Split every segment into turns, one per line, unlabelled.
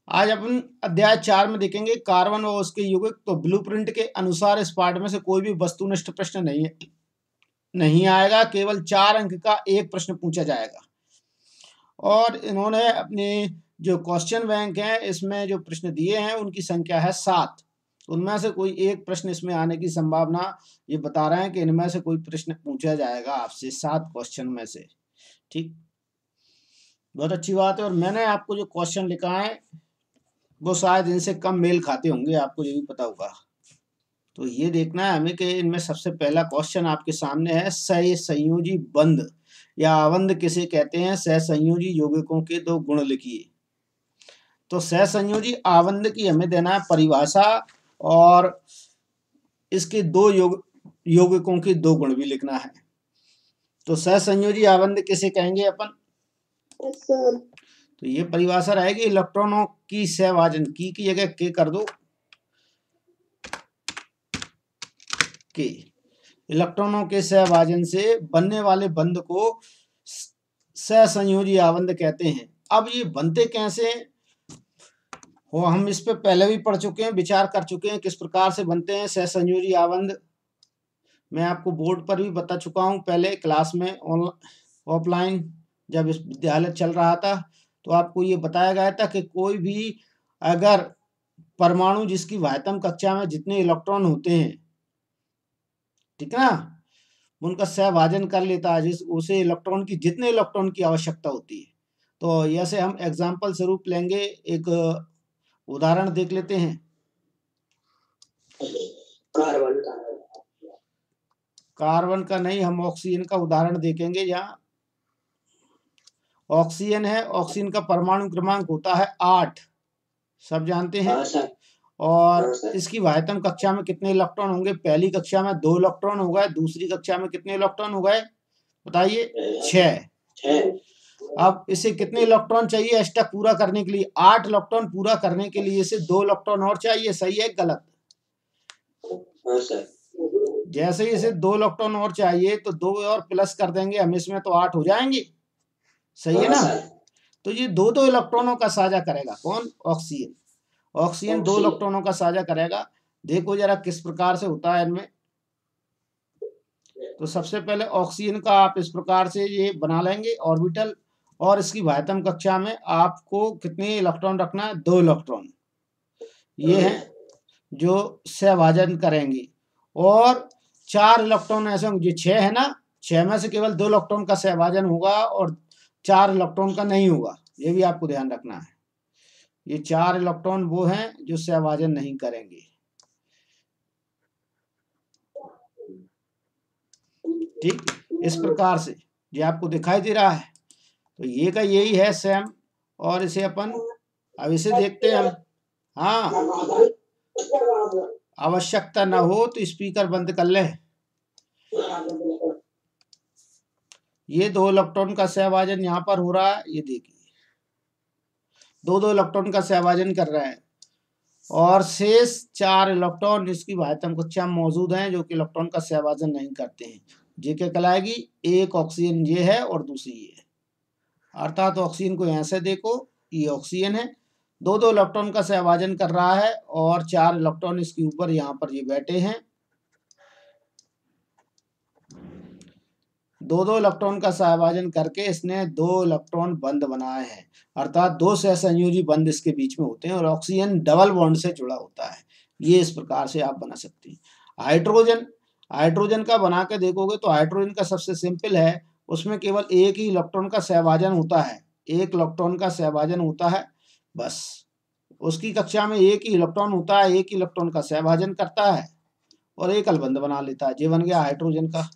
आज अपन अध्याय 4 में देखेंगे कार्बन और उसके यौगिक। तो ब्लूप्रिंट के अनुसार इस पाठ में से कोई भी वस्तुनिष्ठ प्रश्न नहीं आएगा, केवल 4 अंक का एक प्रश्न पूछा जाएगा। और इन्होंने अपने जो क्वेश्चन बैंक है इसमें जो प्रश्न दिए हैं उनकी संख्या है 7। उनमें से कोई एक प्रश्न इसमें आने की संभावना ये बता रहे हैं कि इनमें से कोई प्रश्न पूछा जाएगा आपसे 7 क्वेश्चन में से। ठीक, बहुत अच्छी बात है। और मैंने आपको जो क्वेश्चन लिखा है वो शायद इनसे कम मेल खाते होंगे, आपको ये भी पता होगा। तो ये देखना है हमें कि इनमें सबसे पहला क्वेश्चन आपके सामने है, सहसंयोजी बंध या आबंध किसे कहते हैं? सहसंयोजी यौगिकों के 2 गुण लिखिए। तो सहसंयोजी आबंध की हमें देना है परिभाषा और इसके 2 यौगिकों के 2 गुण भी लिखना है। तो सहसंयोजी आबंध किसे कहेंगे अपन? तो ये परिभाषा रहेगी इलेक्ट्रॉनों की सहभाजन की जगह के कर दो, के इलेक्ट्रॉनों के सहभाजन से बनने वाले बंध को सहसंयोजी आबंध कहते हैं। अब ये बनते कैसे हैं वो हम इस पे पहले भी पढ़ चुके हैं, विचार कर चुके हैं किस प्रकार से बनते हैं सहसंयोजी आबंध। मैं आपको बोर्ड पर भी बता चुका हूं पहले क्लास में, ऑफलाइन जब इस विद्यालय चल रहा था तो आपको ये बताया गया था कि कोई भी अगर परमाणु जिसकी वाह्यतम कक्षा में जितने इलेक्ट्रॉन होते हैं, ठीक है ना, उनका सहभाजन कर लेता है, जिस उसे इलेक्ट्रॉन की जितने इलेक्ट्रॉन की आवश्यकता होती है। तो जैसे हम एग्जाम्पल स्वरूप लेंगे, एक उदाहरण देख लेते हैं। कार्बन का नहीं, हम ऑक्सीजन का उदाहरण देखेंगे। जहाँ ऑक्सीजन है, ऑक्सीजन का परमाणु क्रमांक होता है 8, सब जानते हैं। और इसकी वाह्यतम कक्षा में कितने इलेक्ट्रॉन होंगे? पहली कक्षा में 2 इलेक्ट्रॉन हो गए, दूसरी कक्षा में कितने इलेक्ट्रॉन हो गए बताइए? 6। अब इसे कितने इलेक्ट्रॉन चाहिए अष्टक पूरा करने के लिए? 8 इलेक्ट्रॉन पूरा करने के लिए इसे 2 इलेक्ट्रॉन और चाहिए। सही है गलत? जैसे ही इसे 2 इलेक्ट्रॉन और चाहिए तो 2 और प्लस कर देंगे हम इसमें, तो 8 हो जाएंगे। सही है ना? तो ये 2 इलेक्ट्रॉनों का साझा करेगा। कौन? ऑक्सीजन। ऑक्सीजन 2 इलेक्ट्रॉनों का साझा करेगा। देखो जरा किस प्रकार से होता है इनमें। तो सबसे पहले ऑक्सीजन का आप इस प्रकार से ये बना लेंगे ऑर्बिटल, और इसकी वाह्यतम कक्षा में आपको कितने इलेक्ट्रॉन रखना है? 2 इलेक्ट्रॉन। ये हैं जो सहभाजन करेंगे। और 4 इलेक्ट्रॉन ऐसे होंगे, 6 है ना, 6 में से केवल 2 इलेक्ट्रॉन का सहभाजन होगा और 4 इलेक्ट्रॉन का नहीं होगा। ये भी आपको ध्यान रखना है। ये 4 इलेक्ट्रॉन वो हैं जो सहभाजन नहीं करेंगे। ठीक, इस प्रकार से ये आपको दिखाई दे रहा है। तो ये का यही है सेम। और इसे अपन अब इसे देखते हैं हम। हाँ, आवश्यकता ना हो तो स्पीकर बंद कर ले। ये 2 इलेक्ट्रॉन का सहभाजन यहाँ पर हो रहा है, ये देखिए 2 इलेक्ट्रॉन का सहभाजन कर रहे हैं। और शेष 4 इलेक्ट्रॉन इसकी वाह्यतम कक्षा में मौजूद हैं जो कि इलेक्ट्रॉन का सहभाजन नहीं करते हैं। ये क्या कहलाएगी? एक ऑक्सीजन ये है और दूसरी ये है। अर्थात ऑक्सीजन को ऐसे देखो, ये ऑक्सीजन है, 2 इलेक्ट्रॉन का सहभाजन कर रहा है और 4 इलेक्ट्रॉन इसके ऊपर यहाँ पर ये बैठे हैं। 2 इलेक्ट्रॉन का सहभाजन करके इसने 2 इलेक्ट्रॉन बंध बनाए हैं। अर्थात 2 सहसंयोजी बंध इसके बीच में होते हैं और ऑक्सीजन डबल बॉन्ड से जुड़ा होता है। ये इस प्रकार से आप बना सकते हैं। हाइड्रोजन का बना के देखोगे तो हाइड्रोजन का सबसे सिंपल है, उसमें केवल एक ही इलेक्ट्रॉन का सहभाजन होता है। एक इलेक्ट्रॉन का सहभाजन होता है बस। उसकी कक्षा में एक ही इलेक्ट्रॉन होता है, एक ही इलेक्ट्रॉन का सहभाजन करता है और एकल बंध बना लेता है। ये बन गया हाइड्रोजन का।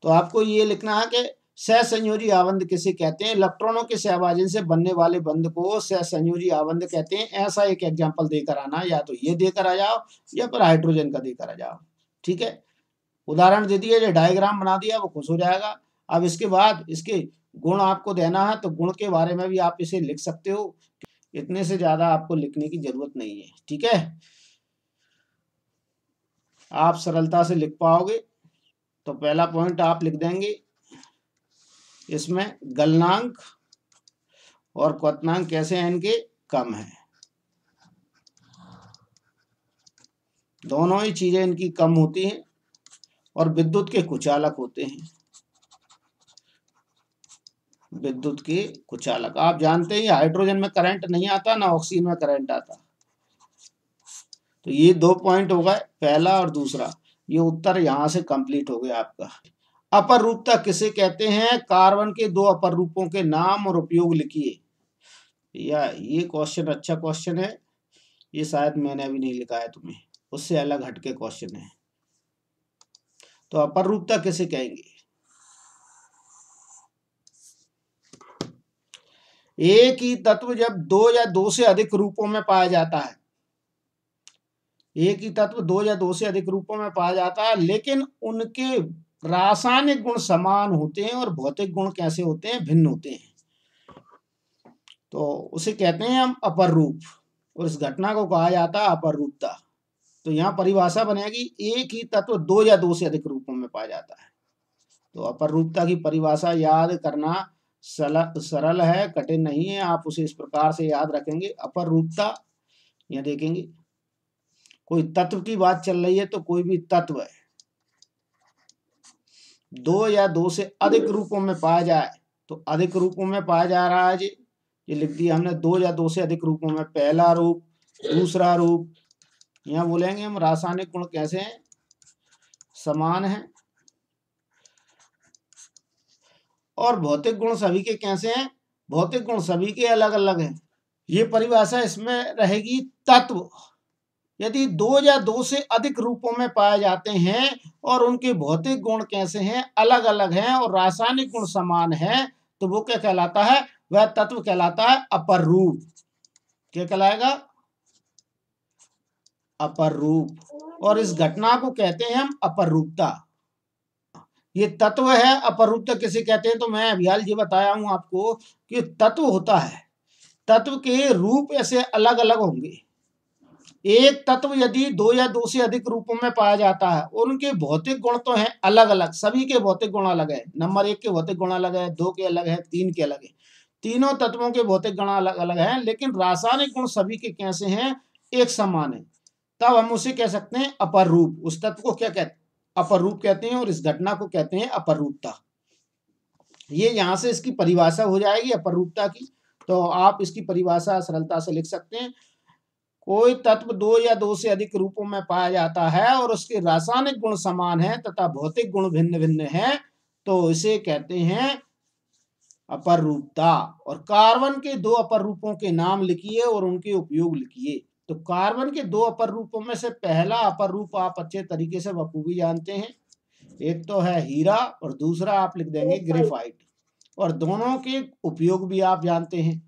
तो आपको ये लिखना है कि सहसंयोजी आबंध किसे कहते हैं? इलेक्ट्रॉनों के सहभाजन से बनने वाले बंध को सहसंयोजी आबंध कहते हैं। ऐसा एक एग्जांपल देकर आना, या तो ये देकर आ जाओ या फिर हाइड्रोजन का देकर आ जाओ। ठीक है, उदाहरण दे दिया, जो डायग्राम बना दिया, वो खुश हो जाएगा। अब इसके बाद इसके गुण आपको देना है, तो गुण के बारे में भी आप इसे लिख सकते हो। इतने से ज्यादा आपको लिखने की जरूरत नहीं है। ठीक है, आप सरलता से लिख पाओगे। तो पहला पॉइंट आप लिख देंगे, इसमें गलनांक और क्वथनांक कैसे हैं इनके? कम है। दोनों ही चीजें इनकी कम होती हैं और विद्युत के कुचालक होते हैं। विद्युत के कुचालक आप जानते हैं हाइड्रोजन में करंट नहीं आता ना ऑक्सीजन में करंट आता। तो ये 2 पॉइंट हो गए, पहला और दूसरा। ये उत्तर यहां से कंप्लीट हो गया आपका। अपर रूपता किसे कहते हैं? कार्बन के 2 अपर रूपों के नाम और उपयोग लिखिए। या ये क्वेश्चन अच्छा क्वेश्चन है, ये शायद मैंने अभी नहीं लिखा है तुम्हें, उससे अलग हटके क्वेश्चन है। तो अपर रूपता किसे कहेंगे? एक ही तत्व जब 2 या 2 से अधिक रूपों में पाया जाता है, एक ही तत्व 2 या 2 से अधिक रूपों में पाया जाता है, लेकिन उनके रासायनिक गुण समान होते हैं और भौतिक गुण कैसे होते हैं? भिन्न होते हैं, तो उसे कहते हैं हम अपर रूप, और इस घटना को कहा जाता है अपर रूपता। तो यहाँ परिभाषा बनेगी, एक ही तत्व 2 या 2 से अधिक रूपों में पाया जाता है। तो अपर रूपता की परिभाषा याद करना सरल है, कठिन नहीं है। आप उसे इस प्रकार से याद रखेंगे, अपर रूपता। यहाँ देखेंगे कोई तत्व की बात चल रही है, तो कोई भी तत्व है 2 या 2 से अधिक रूपों में पाया जाए, तो अधिक रूपों में पाया जा रहा है जी, ये लिख दिया हमने 2 या 2 से अधिक रूपों में। पहला रूप, दूसरा रूप, यहाँ बोलेंगे हम रासायनिक गुण कैसे हैं? समान है। और भौतिक गुण सभी के कैसे हैं? भौतिक गुण सभी के अलग अलग हैं। ये परिभाषा इसमें रहेगी, तत्व यदि 2 या 2 से अधिक रूपों में पाए जाते हैं और उनके भौतिक गुण कैसे हैं? अलग अलग हैं, और रासायनिक गुण समान है, तो वो क्या कहलाता है? वह तत्व कहलाता है अपर रूप। क्या कहलाएगा? अपर रूप। और इस घटना को कहते हैं हम अपर रूपता। ये तत्व है, अपर रूपता किसे कहते हैं? तो मैं अभी हाल ये बताया हूं आपको कि तत्व होता है, तत्व के रूप ऐसे अलग अलग होंगे। एक तत्व यदि 2 या 2 से अधिक रूपों में पाया जाता है, और उनके भौतिक गुण तो हैं अलग अलग, सभी के भौतिक गुण अलग है। नंबर 1 के भौतिक गुण अलग है, 2 के अलग है, 3 के अलग है। तीनों तत्वों के भौतिक गुण अलग अलग हैं, लेकिन रासायनिक गुण सभी के कैसे हैं? एक समान है। तब हम उसे कह सकते हैं अपर रूप। उस तत्व को क्या कहते हैं? अपर रूप कहते हैं, और इस घटना को कहते हैं अपर रूपता। ये यहां से इसकी परिभाषा हो जाएगी अपर रूपता की। तो आप इसकी परिभाषा सरलता से लिख सकते हैं, कोई तत्व 2 या 2 से अधिक रूपों में पाया जाता है और उसके रासायनिक गुण समान है तथा भौतिक गुण भिन्न भिन्न है, तो इसे कहते हैं अपर रूपता। और कार्बन के 2 अपर रूपों के नाम लिखिए और उनके उपयोग लिखिए। तो कार्बन के 2 अपर रूपों में से पहला अपर रूप आप अच्छे तरीके से बखूबी जानते हैं, एक तो है हीरा और दूसरा आप लिख देंगे ग्रेफाइट। और दोनों के उपयोग भी आप जानते हैं।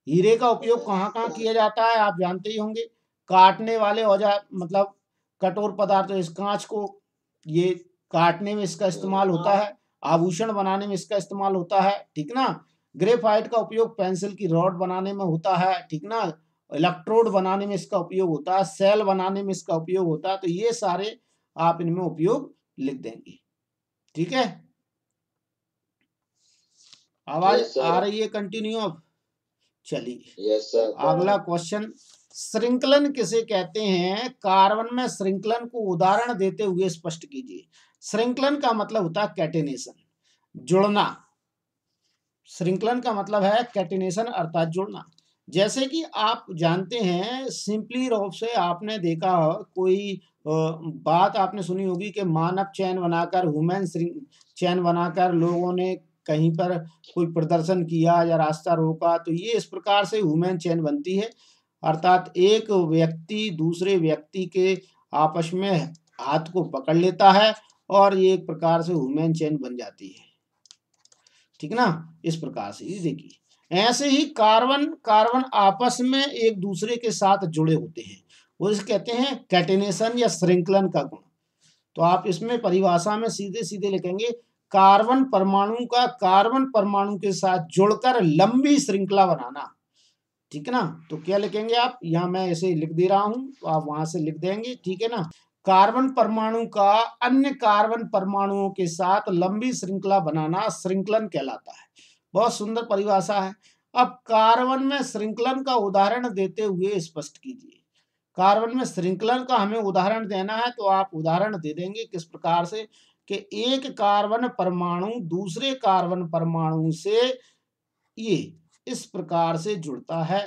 हीरे का उपयोग कहाँ कहाँ किया जाता है आप जानते ही होंगे। काटने वाले औजार, मतलब कठोर पदार्थ, इस कांच को ये काटने में इसका इस्तेमाल होता है, आभूषण बनाने में इसका इस्तेमाल होता है, ठीक ना। ग्रेफाइट का उपयोग पेंसिल की रॉड बनाने में होता है, ठीक ना। इलेक्ट्रोड बनाने में इसका उपयोग होता है, सेल बनाने में इसका उपयोग होता है। तो ये सारे आप इनमें उपयोग लिख देंगे, ठीक है। आवाज आ रही है कंटिन्यू अब? चलिए अगला क्वेश्चन, श्रृंखलन किसे कहते हैं? कार्बन में श्रृंखलन को उदाहरण देते हुए स्पष्ट कीजिए। श्रृंखलन का मतलब होता है कैटेनेशन, जुड़ना। श्रृंखलन का मतलब है कैटेनेशन अर्थात जुड़ना। जैसे कि आप जानते हैं, सिंपली रूप से आपने देखा हो, कोई बात आपने सुनी होगी कि मानव चैन बनाकर, ह्यूमन चैन बनाकर लोगों ने कहीं पर कोई प्रदर्शन किया या रास्ता रोका, तो ये इस प्रकार से ह्यूमन चैन बनती है। अर्थात एक व्यक्ति दूसरे व्यक्ति के आपस में हाथ को पकड़ लेता है और ये एक प्रकार से ह्यूमन चैन बन जाती है, ठीक ना। इस प्रकार से ये देखिए, ऐसे ही कार्बन आपस में एक दूसरे के साथ जुड़े होते हैं, वो इसे कहते हैं कैटेनेशन या श्रृंखलन का गुण। तो आप इसमें परिभाषा में सीधे सीधे लिखेंगे, कार्बन परमाणु का कार्बन परमाणु के साथ जुड़कर लंबी श्रृंखला बनाना, ठीक है ना। तो क्या लिखेंगे आप? यहाँ मैं इसे लिख दे रहा हूं, तो आप वहां से लिख देंगे, ठीक है ना। कार्बन परमाणु का अन्य कार्बन परमाणुओं के साथ लंबी श्रृंखला बनाना श्रृंखलन कहलाता है। बहुत सुंदर परिभाषा है। अब कार्बन में श्रृंखलन का उदाहरण देते हुए स्पष्ट कीजिए। कार्बन में श्रृंखलन का हमें उदाहरण देना है, तो आप उदाहरण दे देंगे किस प्रकार से कि एक कार्बन परमाणु दूसरे कार्बन परमाणु से ये इस प्रकार से जुड़ता है।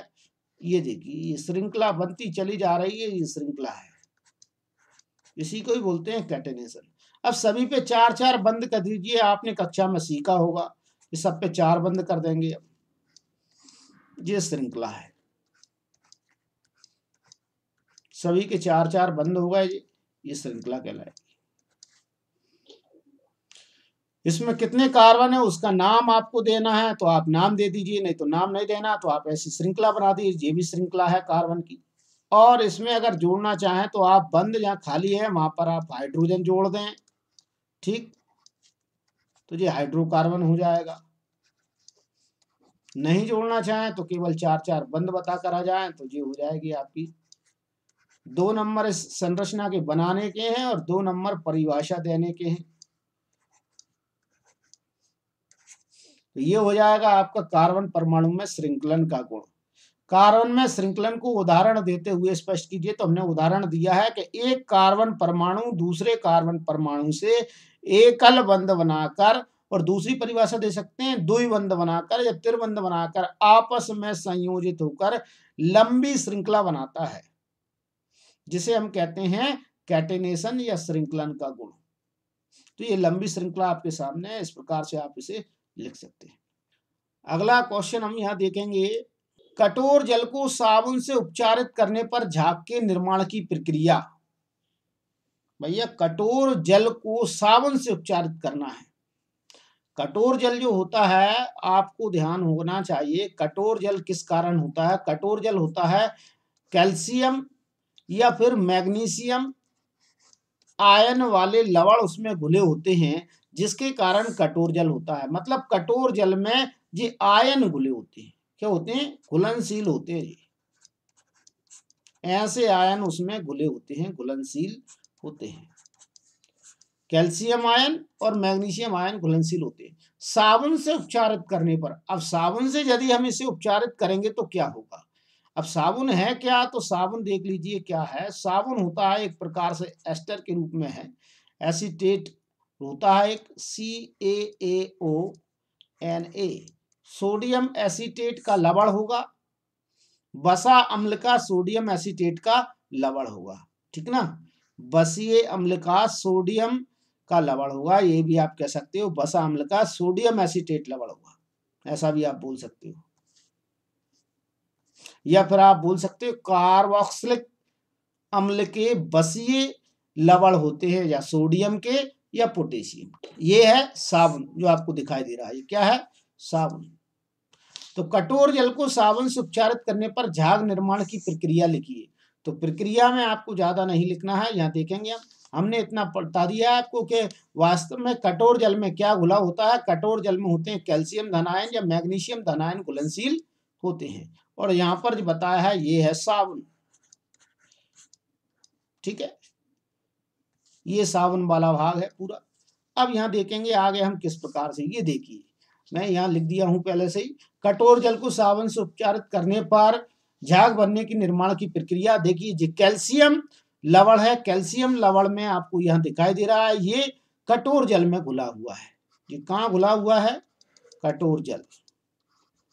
ये देखिए, ये श्रृंखला बनती चली जा रही है, ये श्रृंखला है, इसी को ही बोलते हैं कैटेनेशन। अब सभी पे 4-4 बंद कर दीजिए, आपने कक्षा में सीखा होगा, इस सब पे 4 बंद कर देंगे। ये श्रृंखला है, सभी के 4-4 बंद हो गए, ये श्रृंखला कहलाएगी। इसमें कितने कार्बन है उसका नाम आपको देना है, तो आप नाम दे दीजिए, नहीं तो नाम नहीं देना, तो आप ऐसी श्रृंखला बना दीजिए। ये भी श्रृंखला है कार्बन की। और इसमें अगर जोड़ना चाहें तो आप बंद जहाँ खाली है वहां पर आप हाइड्रोजन जोड़ दें, ठीक, तो ये हाइड्रोकार्बन हो जाएगा। नहीं जोड़ना चाहें तो केवल 4-4 बंद बताकर आ जाएं, तो ये हो जाएगी आपकी। 2 नंबर इस संरचना के बनाने के हैं और 2 नंबर परिभाषा देने के हैं। तो ये हो जाएगा आपका कार्बन परमाणु में श्रृंखलन का गुण। कार्बन में श्रृंखलन को उदाहरण देते हुए स्पष्ट कीजिए। तो हमने उदाहरण दिया है कि एक कार्बन परमाणु दूसरे कार्बन परमाणु से एकल बंध बनाकर, और दूसरी परिभाषा दे सकते हैं द्विबंध बनाकर या त्रिबंध बनाकर आपस में संयोजित होकर लंबी श्रृंखला बनाता है, जिसे हम कहते हैं कैटेनेशन या श्रृंखलन का गुण। तो ये लंबी श्रृंखला आपके सामने है, इस प्रकार से आप इसे लिख सकते हैं। अगला क्वेश्चन हम यहाँ देखेंगे, कठोर जल को साबुन से उपचारित करने पर झाग के निर्माण की प्रक्रिया। भैया कठोर जल को साबुन से उपचारित करना है। कठोर जल जो होता है, आपको ध्यान होना चाहिए, कठोर जल किस कारण होता है। कठोर जल होता है कैल्शियम या फिर मैग्नीशियम आयन वाले लवण उसमें घुले होते हैं, जिसके कारण कठोर जल होता है। मतलब कठोर जल में ये आयन घुले होते हैं, क्या होते हैं, घुलनशील होते हैं। ऐसे आयन उसमें घुले होते हैं, घुलनशील होते हैं। कैल्शियम आयन और मैग्नीशियम आयन घुलनशील होते हैं। साबुन से उपचारित करने पर, अब साबुन से यदि हम इसे उपचारित करेंगे तो क्या होगा। अब साबुन है क्या, तो साबुन देख लीजिए क्या है। साबुन होता है एक प्रकार से एस्टर के रूप में है, एसीटेट होता है एक, CaAONA, सोडियम एसीटेट का लवण होगा, बसा अम्ल का सोडियम एसीटेट का लवण होगा, ठीक ना। बसीय अम्ल का सोडियम का लवण होगा, ये भी आप कह सकते हो बसा अम्ल का सोडियम एसीटेट लवण होगा, ऐसा भी आप बोल सकते हो। या फिर आप बोल सकते हो कार्बोक्सिलिक अम्ल के बसीय लवण होते हैं, या सोडियम के या पोटेशियम। ये है साबुन जो आपको दिखाई दे रहा है, ये क्या है, साबुन। तो कठोर जल को साबुन से उपचारित करने पर झाग निर्माण की प्रक्रिया लिखिए। तो प्रक्रिया में आपको ज्यादा नहीं लिखना है, यहाँ देखेंगे हमने इतना बता दिया है आपको कि वास्तव में कठोर जल में क्या घुला होता है। कठोर जल में होते हैं कैल्शियम धनायन या मैग्नीशियम धनायन घुलनशील होते हैं, और यहाँ पर जो बताया है ये है साबुन, ठीक है, ये साबुन वाला भाग है पूरा। अब यहाँ देखेंगे आगे हम किस प्रकार से, ये देखिए मैं यहाँ लिख दिया हूं पहले से ही, कठोर जल को साबुन से उपचारित करने पर झाग बनने की निर्माण की प्रक्रिया। देखिए जो कैल्शियम लवण है, कैल्शियम लवण में आपको यहाँ दिखाई दे रहा है, ये कठोर जल में घुला हुआ है। ये कहाँ घुला हुआ है, कठोर जल।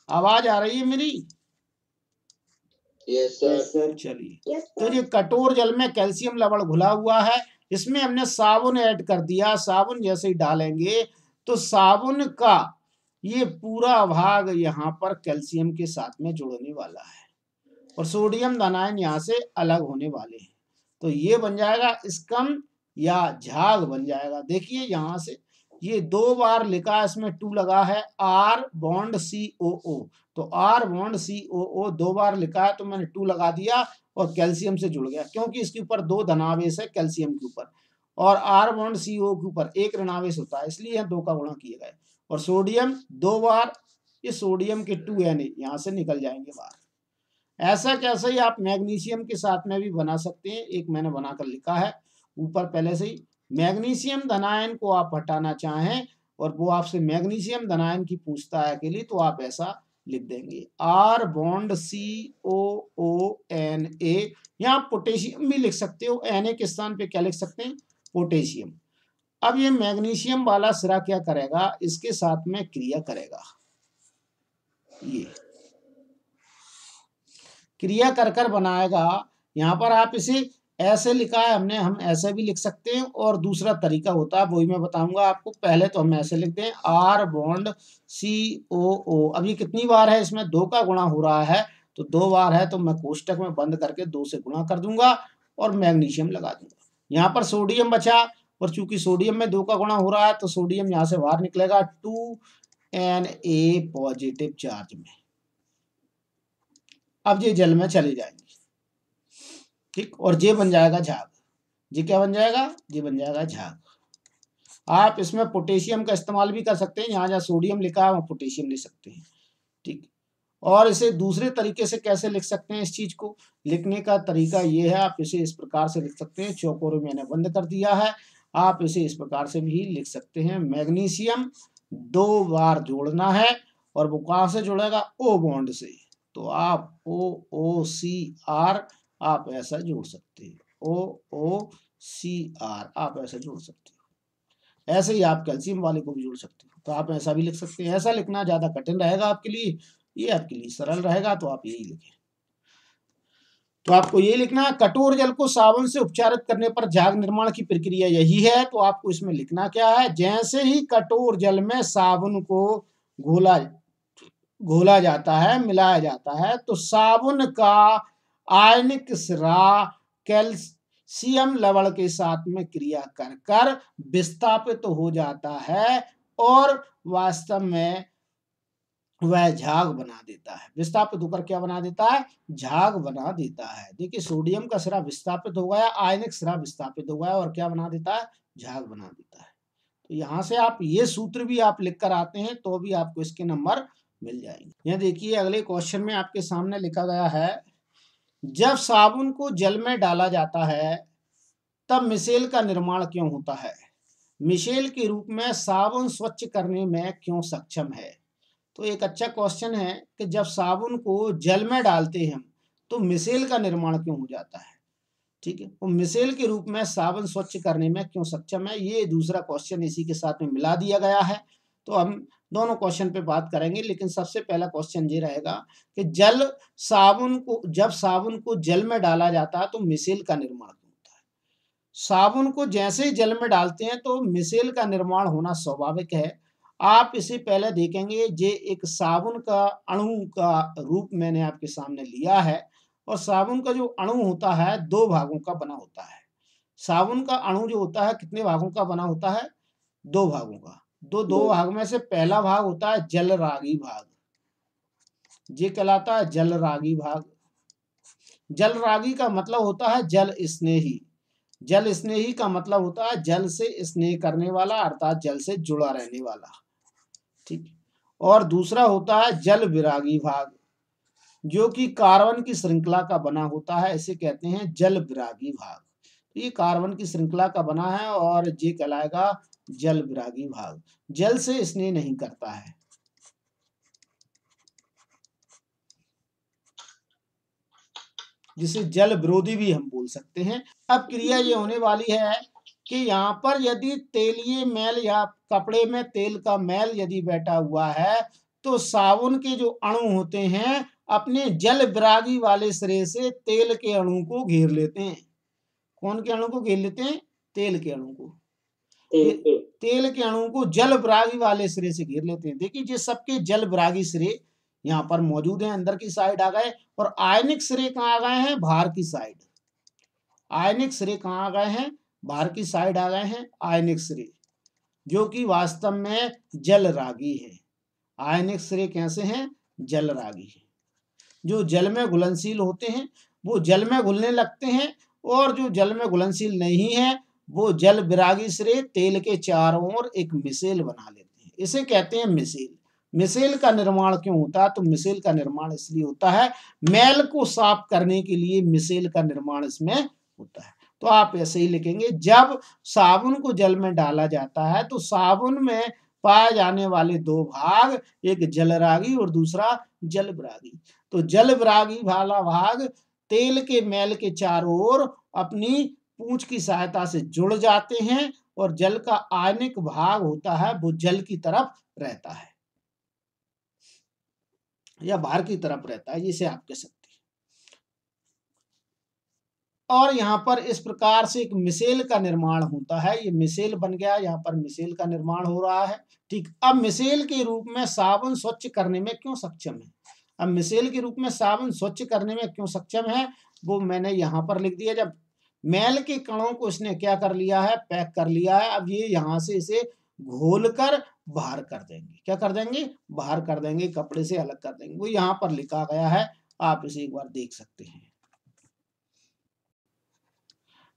आवाज आ रही है मेरी,
यस सर।
चलिए, तो ये कठोर जल में कैल्शियम लवण घुला हुआ है, इसमें हमने साबुन ऐड कर दिया। साबुन जैसे ही डालेंगे तो साबुन का ये पूरा भाग यहाँ पर कैल्शियम के साथ में जुड़ने वाला है, और सोडियम धनायन यहाँ से अलग होने वाले हैं। तो ये बन जाएगा स्कम या झाग बन जाएगा। देखिए यहाँ से ये 2 बार लिखा है, इसमें 2 लगा है, R बॉन्ड COO। तो R बॉन्ड COO 2 बार लिखा है, तो मैंने 2 लगा दिया और कैल्शियम से जुड़ गया, क्योंकि इसके ऊपर 2 धनावेश है कैल्शियम के ऊपर, और R बॉन्ड CO के ऊपर 1 ऋणावेश होता है, इसलिए 2 का गुणा किए गए। और सोडियम 2 बार, ये सोडियम के 2 N यहाँ से निकल जाएंगे बाहर। ऐसा कैसे ही आप मैग्नीशियम के साथ में भी बना सकते हैं, एक मैंने बनाकर लिखा है ऊपर पहले से ही। मैग्नीशियम धनायन को आप हटाना चाहें और वो आपसे मैग्नीशियम धनायन की पूछता है के लिए, तो आप ऐसा लिख देंगे। R बॉन्ड COONA, यहाँ पोटेशियम भी लिख सकते हो, Na के स्थान पे क्या लिख सकते हैं, पोटेशियम। अब ये मैग्नीशियम वाला सिरा क्या करेगा, इसके साथ में क्रिया करेगा, ये क्रिया कर कर बनाएगा। यहाँ पर आप इसे ऐसे लिखा है हमने, हम ऐसे भी लिख सकते हैं, और दूसरा तरीका होता है वही मैं बताऊंगा आपको। पहले तो हम ऐसे लिखते हैं R बॉन्ड COO। अब ये कितनी बार है, इसमें 2 का गुणा हो रहा है, तो 2 बार है, तो मैं कोष्टक में बंद करके 2 से गुणा कर दूंगा और मैग्नीशियम लगा दूंगा। यहाँ पर सोडियम बचा, और चूंकि सोडियम में 2 का गुणा हो रहा है, तो सोडियम यहाँ से बाहर निकलेगा 2Na पॉजिटिव चार्ज में। अब ये जल में चले जाएंगे, ठीक, और ये बन जाएगा झाग। ये क्या बन जाएगा, ये बन जाएगा झाग। आप इसमें पोटेशियम का इस्तेमाल भी कर सकते हैं, यहाँ जहाँ सोडियम लिखा है वहाँ पोटेशियम ले सकते हैं, ठीक। और इसे दूसरे तरीके से कैसे लिख सकते हैं, इस चीज को लिखने का तरीका ये है, आप इसे इस प्रकार से लिख सकते हैं, चौकोर मैंने बंद कर दिया है, आप इसे इस प्रकार से भी लिख सकते हैं। मैग्नीशियम 2 बार जोड़ना है, और वो कहाँ से जुड़ेगा, O बॉन्ड से, तो आप OOCR आप ऐसा जोड़ सकते हैं, OOCR आप ऐसा जोड़ सकते हो। ऐसे ही आप कैल्शियम वाले को भी जोड़ सकते हो, तो आप ऐसा भी लिख सकते हैं। ऐसा लिखना ज्यादा कठिन रहेगा आपके लिए, ये आपके लिए सरल रहेगा, तो आप यही लिखें। तो आपको ये लिखना है, कठोर जल को साबुन से उपचारित करने पर झाग निर्माण की प्रक्रिया यही है। तो आपको इसमें लिखना क्या है, जैसे ही कठोर जल में साबुन को घोला जाता है, मिलाया जाता है, तो साबुन का आयनिक सिरा कैल्शियम लवण के साथ में क्रिया कर कर विस्थापित हो जाता है, और वास्तव में वह झाग बना देता है। विस्थापित होकर क्या बना देता है, झाग बना देता है। देखिए सोडियम का सिरा विस्थापित हो गया, आयनिक सिरा विस्थापित हो गया, और क्या बना देता है, झाग बना देता है। तो यहाँ से आप ये सूत्र भी आप लिख कर आते हैं, तो भी आपको इसके नंबर मिल जाएंगे। यह देखिए अगले क्वेश्चन में आपके सामने लिखा गया है, जब साबुन को जल में डाला जाता है तब मिसेल का निर्माण क्यों होता है, मिसेल के रूप में साबुन स्वच्छ करने में क्यों सक्षम है। तो एक अच्छा क्वेश्चन है कि जब साबुन को जल में डालते हैं हम, तो मिसेल का निर्माण क्यों हो जाता है, ठीक है, तो मिसेल के रूप में साबुन स्वच्छ करने में क्यों सक्षम है, ये दूसरा क्वेश्चन इसी के साथ में मिला दिया गया है। तो हम दोनों क्वेश्चन पे बात करेंगे, लेकिन सबसे पहला क्वेश्चन ये रहेगा कि जब साबुन को जल में डाला जाता है तो मिसेल का निर्माण क्यों होता है। साबुन को जैसे ही जल में डालते हैं तो मिसेल का निर्माण होना स्वाभाविक है। आप इसे पहले देखेंगे, ये एक साबुन का अणु का रूप मैंने आपके सामने लिया है, और साबुन का जो अणु होता है 2 भागों का बना होता है। साबुन का अणु जो होता है कितने भागों का बना होता है, 2 भागों का। दो भाग में से पहला भाग होता है जलरागी भाग, ये कहलाता है जलरागी भाग। जलरागी का मतलब होता है जल स्नेही। जल स्नेही का मतलब होता है जल से स्नेह करने वाला, अर्थात जल से जुड़ा रहने वाला, ठीक। और दूसरा होता है जल विरागी भाग, जो कि कार्बन की श्रृंखला का बना होता है, इसे कहते हैं जल विरागी भाग। तो ये कार्बन की श्रृंखला का बना है, और ये कहलाएगा जल विरागी भाग, जल से स्नेह नहीं करता है। जिसे जल विरोधी भी हम बोल सकते हैं। अब क्रिया ये होने वाली है कि यहाँ पर यदि तेलीय मैल या कपड़े में तेल का मैल यदि बैठा हुआ है, तो साबुन के जो अणु होते हैं अपने जल विरागी वाले सिरे से तेल के अणु को घेर लेते हैं। कौन के अणु को घेर लेते हैं, तेल के अणु को। तेल के अणु को जल विरागी वाले सिरे से घेर लेते हैं। देखिए ये सबके जल विरागी सिरे यहाँ पर मौजूद हैं, अंदर की साइड आ गए, और आयनिक सिरे कहाँ आ गए हैं, बाहर की साइड। आयनिक सिरे कहाँ आ गए हैं, बाहर की साइड आ गए हैं आयनिक सिरे, जो कि वास्तव में जल रागी है। आयनिक सिरे कैसे हैं, जल रागी है। जो जल में घुलनशील होते हैं वो जल में घुलने लगते हैं, और जो जल में घुलनशील नहीं है वो जल विरागी सिरे तेल के चारों ओर एक मिसेल बना लेते हैं, इसे कहते हैं मिसेल। मिसेल का निर्माण क्यों होता है, तो मिसेल का निर्माण इसलिए होता है, मैल को साफ करने के लिए मिसेल का निर्माण इसमें होता है। तो आप ऐसे ही लिखेंगे, जब साबुन को जल में डाला जाता है तो साबुन में पाए जाने वाले दो भाग, एक जलरागी और दूसरा जलविरागी। तो जलविरागी वाला भाग तेल के मैल के चारों ओर अपनी पूंछ की सहायता से जुड़ जाते हैं और जल का आयनिक भाग होता है वो जल की तरफ रहता है या बाहर की तरफ रहता है, जिसे आप कह सकते हैं। और यहाँ पर इस प्रकार से एक मिसेल का निर्माण होता है। ये मिसेल बन गया, यहाँ पर मिसेल का निर्माण हो रहा है। ठीक, अब मिसेल के रूप में साबुन स्वच्छ करने में क्यों सक्षम है? अब मिसेल के रूप में साबुन स्वच्छ करने में क्यों सक्षम है वो मैंने यहाँ पर लिख दिया। जब मैल के कणों को इसने क्या कर लिया है, पैक कर लिया है, अब ये यहाँ से इसे घोल कर बाहर कर देंगे। क्या कर देंगे? बाहर कर देंगे, कपड़े से अलग कर देंगे। वो यहाँ पर लिखा गया है, आप इसे एक बार देख सकते हैं।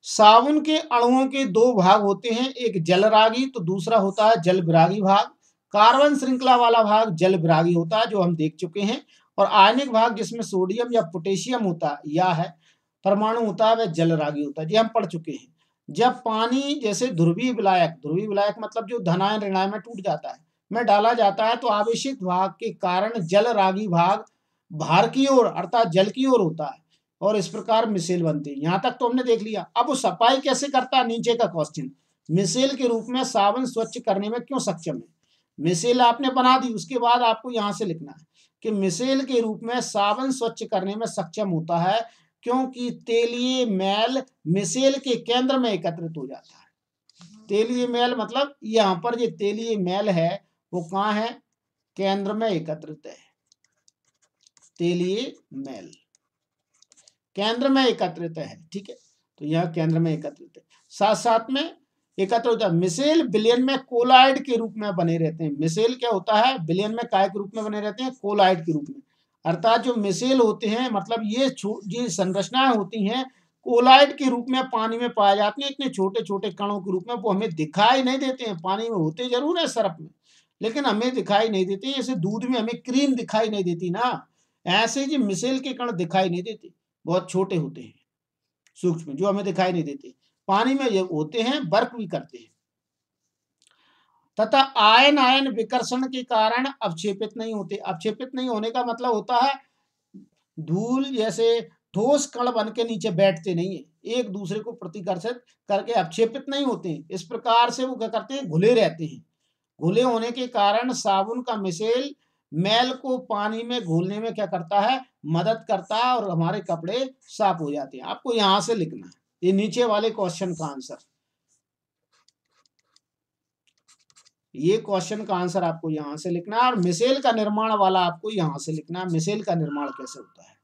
साबुन के अणुओं के दो भाग होते हैं, एक जलरागी तो दूसरा होता है जलविरागी भाग। कार्बन श्रृंखला वाला भाग जलविरागी होता है, जो हम देख चुके हैं, और आयनिक भाग जिसमें सोडियम या पोटेशियम होता है या है परमाणु होता है, वह जलरागी होता है। ये हम पढ़ चुके हैं। जब पानी जैसे ध्रुवीय विलायक मतलब जो धनायन ऋणायन में टूट जाता है, में डाला जाता है, तो आवेशित भाग के कारण जलरागी भाग बाहर की ओर अर्थात जल की ओर होता है और इस प्रकार मिसेल बनती है। यहाँ तक तो हमने देख लिया। अब वो सफाई कैसे करता है, नीचे का क्वेश्चन। मिसेल के रूप में साबुन स्वच्छ करने में क्यों सक्षम है? मिसेल आपने बना दी, उसके बाद आपको यहाँ से लिखना है कि मिसेल के रूप में साबुन स्वच्छ करने में सक्षम होता है क्योंकि तेलीय मैल मिसेल के केंद्र में एकत्रित हो जाता है। तेलीय मैल मतलब यहाँ पर ये तेलीय मैल है वो कहाँ है? केंद्र में एकत्रित है। तेलीय मैल केंद्र में एकत्रित है। ठीक है, तो यह केंद्र में एकत्रित है, साथ साथ में एकत्र होता है। मिसेल विलयन में कोलाइड के रूप में बने रहते हैं। मिसेल क्या होता है? विलयन में काय के रूप में बने रहते हैं? कोलाइड के रूप में। अर्थात जो मिसेल होते हैं मतलब ये संरचनाएं होती हैं कोलाइड के रूप में पानी में पाए जाती हैं, इतने छोटे छोटे कणों के रूप में। वो हमें दिखाई नहीं देते हैं, पानी में होते जरूर है सरफ में, लेकिन हमें दिखाई नहीं देते। जैसे दूध में हमें क्रीम दिखाई नहीं देती ना, ऐसे ही मिसेल के कण दिखाई नहीं देते, बहुत छोटे होते हैं, सूक्ष्म, जो हमें दिखाई नहीं देते। पानी में ये होते हैं, वर्क भी करते हैं, तथा आयन आयन विकर्षण के कारण अवक्षेपित नहीं होते। अवक्षेपित नहीं होने का मतलब होता है धूल जैसे ठोस कण बन के नीचे बैठते नहीं है, एक दूसरे को प्रतिकर्षित करके अवक्षेपित नहीं होते हैं। इस प्रकार से वो क्या करते हैं? घुले रहते हैं। घुले होने के कारण साबुन का मिसेल मैल को पानी में घोलने में क्या करता है? मदद करता है और हमारे कपड़े साफ हो जाते हैं। आपको यहां से लिखना है ये नीचे वाले क्वेश्चन का आंसर। ये क्वेश्चन का आंसर आपको यहां से लिखना है और मिसेल का निर्माण वाला आपको यहां से लिखना है। मिसेल का निर्माण कैसे होता है,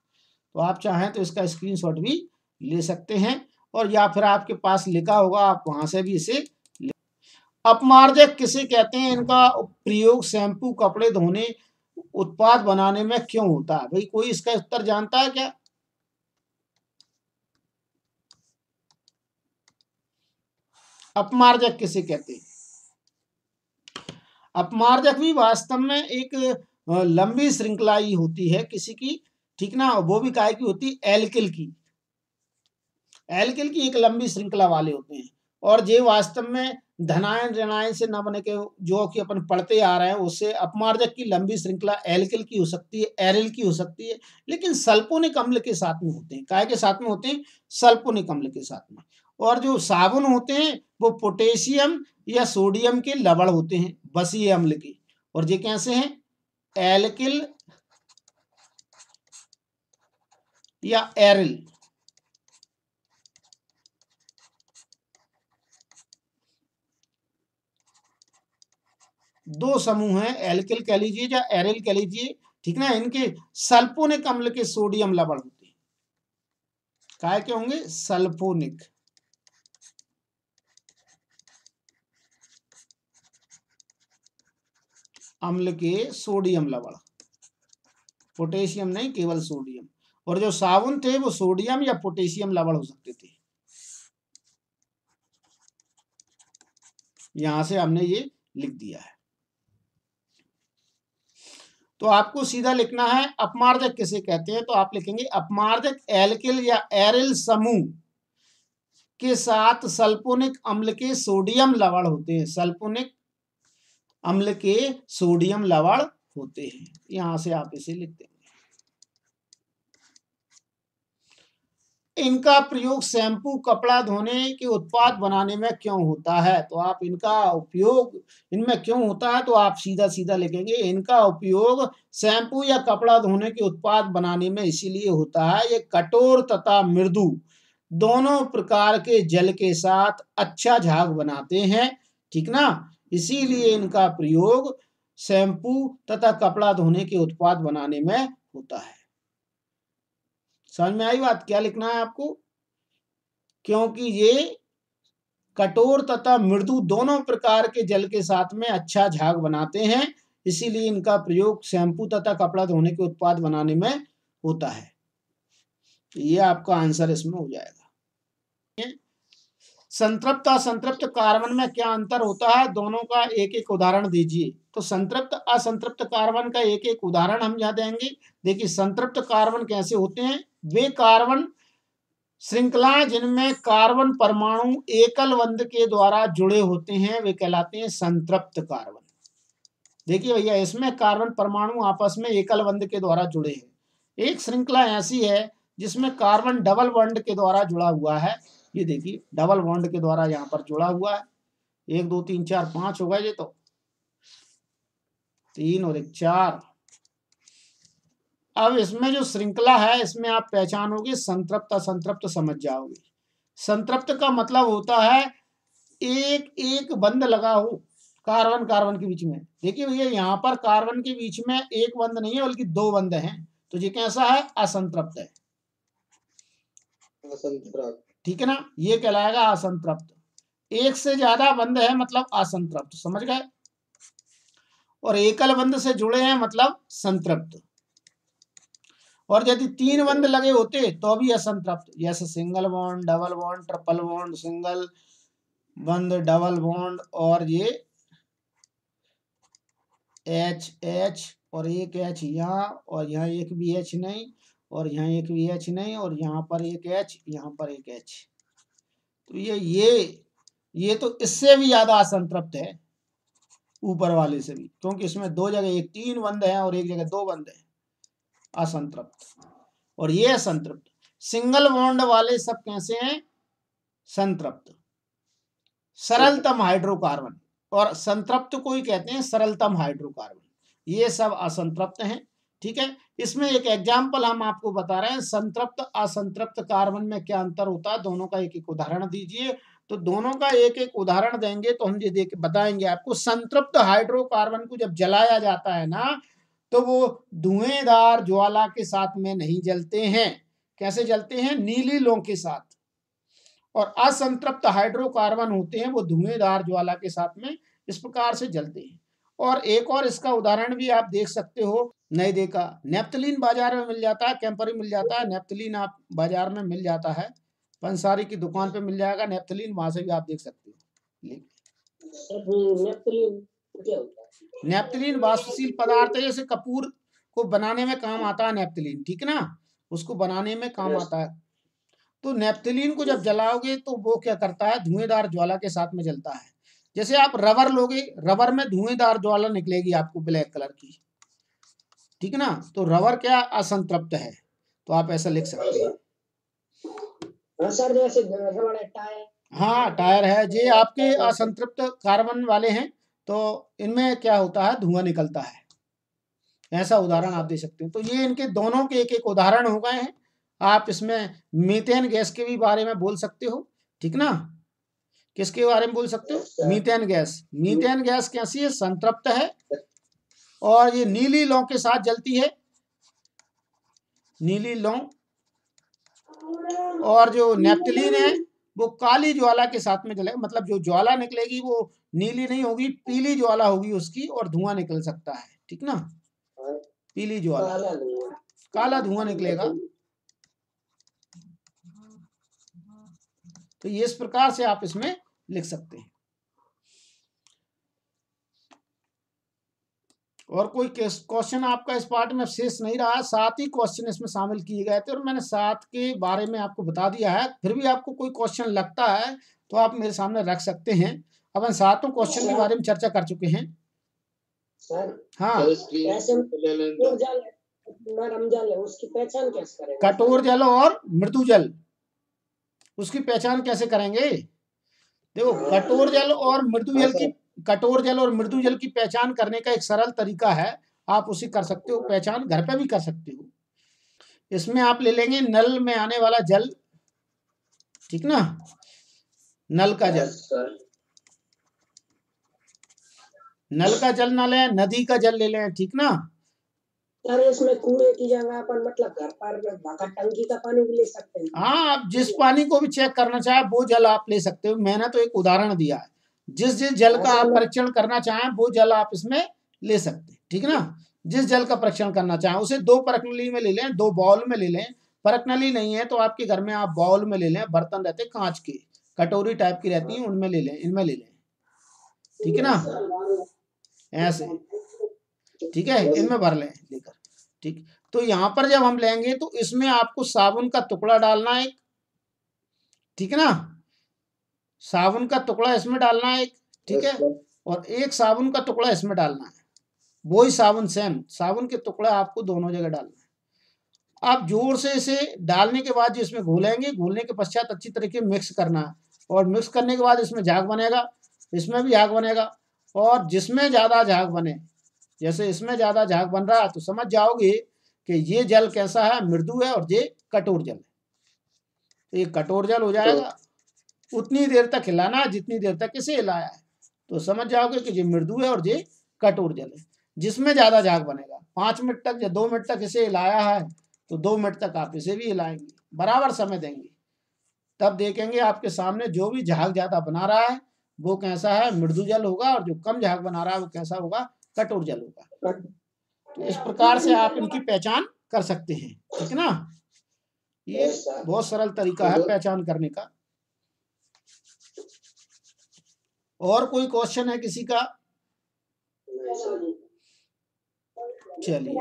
तो आप चाहें तो इसका स्क्रीनशॉट भी ले सकते हैं और या फिर आपके पास लिखा होगा आप वहां से भी इसे। अपमार्जक किसे कहते हैं? इनका प्रयोग शैम्पू, कपड़े धोने, उत्पाद बनाने में क्यों होता है? भाई कोई इसका उत्तर जानता है क्या? अपमार्जक किसे कहते हैं? अपमार्जक भी वास्तव में एक लंबी श्रृंखला ही होती है किसी की, ठीक ना, वो भी काय की होती है? एल्किल की। एल्किल की एक लंबी श्रृंखला वाले होते हैं और ये वास्तव में धनायन ऋणायन से न बने के जो कि अपन पढ़ते आ रहे हैं उससे अपमार्जक की लंबी श्रृंखला एल्किल की हो सकती है, एरिल की हो सकती है, लेकिन सल्फोनिक अम्ल के साथ में होते हैं। काय के साथ में होते हैं? सल्फोनिक अम्ल के साथ में। और जो साबुन होते हैं वो पोटेशियम या सोडियम के लवण होते हैं, बसीय अम्ल के। और ये कैसे हैं? एल्किल या एरिल। दो समूह हैं, एल्किल कह लीजिए या एरिल कह लीजिए, ठीक ना। इनके सल्फोनिक अम्ल के सोडियम लवण होते हैं। काय के होंगे? सल्फोनिक अम्ल के सोडियम लवण, पोटेशियम नहीं, केवल सोडियम। और जो साबुन थे वो सोडियम या पोटेशियम लवण हो सकते थे। यहां से हमने ये लिख दिया है। तो आपको सीधा लिखना है अपमार्जक किसे कहते हैं, तो आप लिखेंगे अपमार्जक एल्किल या एरिल समूह के साथ सल्फोनिक अम्ल के सोडियम लवण होते हैं। सल्फोनिक अम्ल के सोडियम लवण होते हैं। यहां से आप इसे लिख देंगे। इनका प्रयोग शैम्पू, कपड़ा धोने के उत्पाद बनाने में क्यों होता है? तो आप इनका उपयोग इनमें क्यों होता है तो आप सीधा सीधा लिखेंगे, इनका उपयोग शैम्पू या कपड़ा धोने के उत्पाद बनाने में इसीलिए होता है, ये कठोर तथा मृदु दोनों प्रकार के जल के साथ अच्छा झाग बनाते हैं, ठीक ना। इसीलिए इनका प्रयोग शैम्पू तथा कपड़ा धोने के उत्पाद बनाने में होता है। समझ में आई बात? क्या लिखना है आपको? क्योंकि ये कठोर तथा मृदु दोनों प्रकार के जल के साथ में अच्छा झाग बनाते हैं, इसीलिए इनका प्रयोग शैम्पू तथा कपड़ा धोने के उत्पाद बनाने में होता है। ये आपका आंसर इसमें हो जाएगा। संतृप्त असंतृप्त कार्बन में क्या अंतर होता है? दोनों का एक एक उदाहरण दीजिए। तो संतृप्त असंतृप्त कार्बन का एक एक उदाहरण हम यहाँ देंगे। देखिए संतृप्त कार्बन कैसे होते हैं? वे कार्बन श्रृंखलाएं जिनमें कार्बन परमाणु एकल बंध के द्वारा जुड़े होते हैं वे कहलाते हैं संतृप्त कार्बन। देखिए भैया, इसमें कार्बन परमाणु आपस में एकल बंध के द्वारा जुड़े हैं। एक श्रृंखला ऐसी है जिसमें कार्बन डबल बॉन्ड के द्वारा जुड़ा हुआ है। ये देखिए डबल बॉन्ड के द्वारा यहाँ पर जुड़ा हुआ है। 1 2 3 4 5 हो गए, ये तो 3 और 1 4। अब इसमें जो श्रृंखला है इसमें आप पहचानोगे संतृप्त असंतृप्त समझ जाओगे। संतृप्त का मतलब होता है एक एक बंध लगा हो कार्बन कार्बन के बीच में। देखिए भैया यहाँ पर कार्बन के बीच में एक बंध नहीं है बल्कि 2 बंध हैं, तो ये कैसा है? असंतृप्त है। ठीक है ना, ये कहलाएगा असंतृप्त। एक से ज्यादा बंध है मतलब असंतृप्त, समझ गए। और एकल बंध से जुड़े हैं मतलब संतृप्त। और यदि 3 बंध लगे होते तो भी असंतृप्त, जैसे single bond, double bond, triple bond, single बंध, डबल बॉन्ड, और ये एच एच और एक एच यहाँ, और यहाँ एक भी एच नहीं, और यहाँ एक भी एच नहीं, और यहाँ पर एक एच, यहाँ पर एक एच। तो ये तो इससे भी ज्यादा असंतृप्त है ऊपर वाले से भी, क्योंकि इसमें 2 जगह एक 3 बंध है और एक जगह 2 बंध है, असंतृप्त। और ये असंतृप्त। सिंगल बॉन्ड वाले सब कैसे हैं? संतृप्त। सरलतम हाइड्रोकार्बन, और संतृप्त को ही कहते हैं सरलतम हाइड्रोकार्बन, ये सब असंतृप्त हैं। ठीक है, इसमें एक एग्जाम्पल हम आपको बता रहे हैं, संतृप्त असंतृप्त कार्बन में क्या अंतर होता है, दोनों का एक एक उदाहरण दीजिए। तो दोनों का एक एक उदाहरण देंगे तो हम ये देख बताएंगे आपको। संतृप्त हाइड्रोकार्बन को जब जलाया जाता है ना, तो वो धुएंदार ज्वाला के साथ में नहीं जलते हैं। कैसे जलते हैं? नीली लौ के साथ। और असंतृप्त हाइड्रोकार्बन होते हैं वो धुएंदार ज्वाला के साथ में इस प्रकार से जलते हैं। और एक और इसका उदाहरण भी आप देख सकते हो, नहीं देखा, नेप्थलीन बाजार में मिल जाता है, कैंपरी मिल जाता है, नेप्थलीन आप बाजार में मिल जाता है, पंसारी की दुकान पे मिल जाएगा नेप्थलीन, वहां से भी आप देख सकते हो। नेप्थलीन वाष्पशील पदार्थ है, जैसे कपूर को बनाने में काम आता है नेप्थलीन, ठीक है ना, उसको बनाने में काम आता है। तो नेप्थलीन को जब जलाओगे तो वो क्या करता है? धुएंदार ज्वाला के साथ में जलता है। जैसे आप रबर लोगे, रबर में धुएंदार ज्वाला निकलेगी आपको ब्लैक कलर की, ठीक है ना, तो रबर क्या? असंतृप्त है। तो आप ऐसा लिख सकते हैं। हाँ, टायर है, ये आपके असंतृप्त कार्बन वाले हैं, तो इनमें क्या होता है? धुआं निकलता है। ऐसा उदाहरण आप दे सकते हैं। तो ये इनके दोनों के एक एक उदाहरण हो गए हैं। आप इसमें मीथेन गैस के भी बारे में बोल सकते हो, ठीक ना। किसके बारे में बोल सकते हो? Methane gas. मीथेन गैस कैसी है? संतृप्त है, और ये नीली लौ के साथ जलती है, नीली लौ। और जो नेप्थलीन है वो काली ज्वाला के साथ में जलेगा, मतलब जो ज्वाला निकलेगी वो नीली नहीं होगी, पीली ज्वाला होगी उसकी, और धुआं निकल सकता है, ठीक ना, पीली ज्वाला, काला धुआं निकलेगा। तो ये इस प्रकार से आप इसमें लिख सकते हैं। और कोई क्वेश्चन आपका इस पार्ट में शेष नहीं रहा, 7 ही क्वेश्चन इसमें शामिल किए गए थे और मैंने 7 के बारे में आपको बता दिया है। फिर भी आपको कोई क्वेश्चन लगता है तो आप मेरे सामने रख सकते हैं। अपन 7 क्वेश्चन के बारे में चर्चा कर चुके हैं,
सर
हाँ,
ऐसे कठोर जल नरम जल है, उसकी पहचान कैसे करेंगे?
कठोर जल और मृदु जल, उसकी पहचान कैसे करेंगे? देखो, कठोर जल और मृदु जल की, कठोर जल और मृदु जल की पहचान करने का एक सरल तरीका है, आप उसे कर सकते हो, पहचान घर पे भी कर सकते हो। इसमें आप ले लेंगे नल में आने वाला जल, ठीक ना, नल का जल, नल का जल ना लें, नदी का जल ले लें, ठीक ना।
सर इसमें कुएं की जगह अपन मतलब घर पर भका टंकी का पानी भी ले सकते हैं?
हाँ, आप जिस पानी को भी चेक करना चाहे वो जल आप ले सकते हो, मैंने तो एक उदाहरण दिया है, जिस जिस जल का आप परीक्षण करना चाहें वो जल आप इसमें ले सकते हैं, ठीक ना। जिस जल का परीक्षण करना चाहें उसे 2 परखनली में ले लें, 2 बाउल में ले लें, परखनली नहीं है तो आपके घर में आप बाउल में ले लें, बर्तन रहते कांच के, कटोरी टाइप की रहती है, उनमें ले लें, इनमें ले लें, ठीक है ना, ऐसे, ठीक है, इनमें भर लें लेकर, ठीक। तो यहाँ पर जब हम लेंगे तो इसमें आपको साबुन का टुकड़ा डालना है, ठीक है ना, साबुन का टुकड़ा इसमें डालना है एक, ठीक है, और एक साबुन का टुकड़ा इसमें डालना है, वही साबुन, सेम साबुन के टुकड़ा आपको दोनों जगह डालना है। आप जोर से इसे डालने के बाद जो इसमें घोलेंगे, घोलने के पश्चात अच्छी तरीके मिक्स करना है, और मिक्स करने के बाद इसमें झाग बनेगा, इसमें भी झाग बनेगा, और जिसमें ज़्यादा झाग बने, जैसे इसमें ज़्यादा झाग बन रहा है तो समझ जाओगे कि ये जल कैसा है, मृदु है, और ये कठोर जल है। तो ये कठोर जल हो जाएगा, उतनी देर तक हिलाना है जितनी देर तक इसे हिलाया है, तो समझ जाओगे कि ये मृदु है और ये कठोर जल है। जिसमें ज़्यादा झाग बनेगा, 5 मिनट तक या 2 मिनट तक इसे हिलाया है तो 2 मिनट तक आप इसे भी हिलाएंगे, बराबर समय देंगे, तब देखेंगे आपके सामने जो भी झाग ज़्यादा बना रहा है वो कैसा है, मृदु जल होगा, और जो कम झाग बना रहा है वो कैसा होगा, कठोर जल होगा। तो इस प्रकार से आप इनकी पहचान कर सकते हैं, ठीक है ना। ये बहुत सरल तरीका है पहचान करने का। और कोई क्वेश्चन है किसी का? चलिए।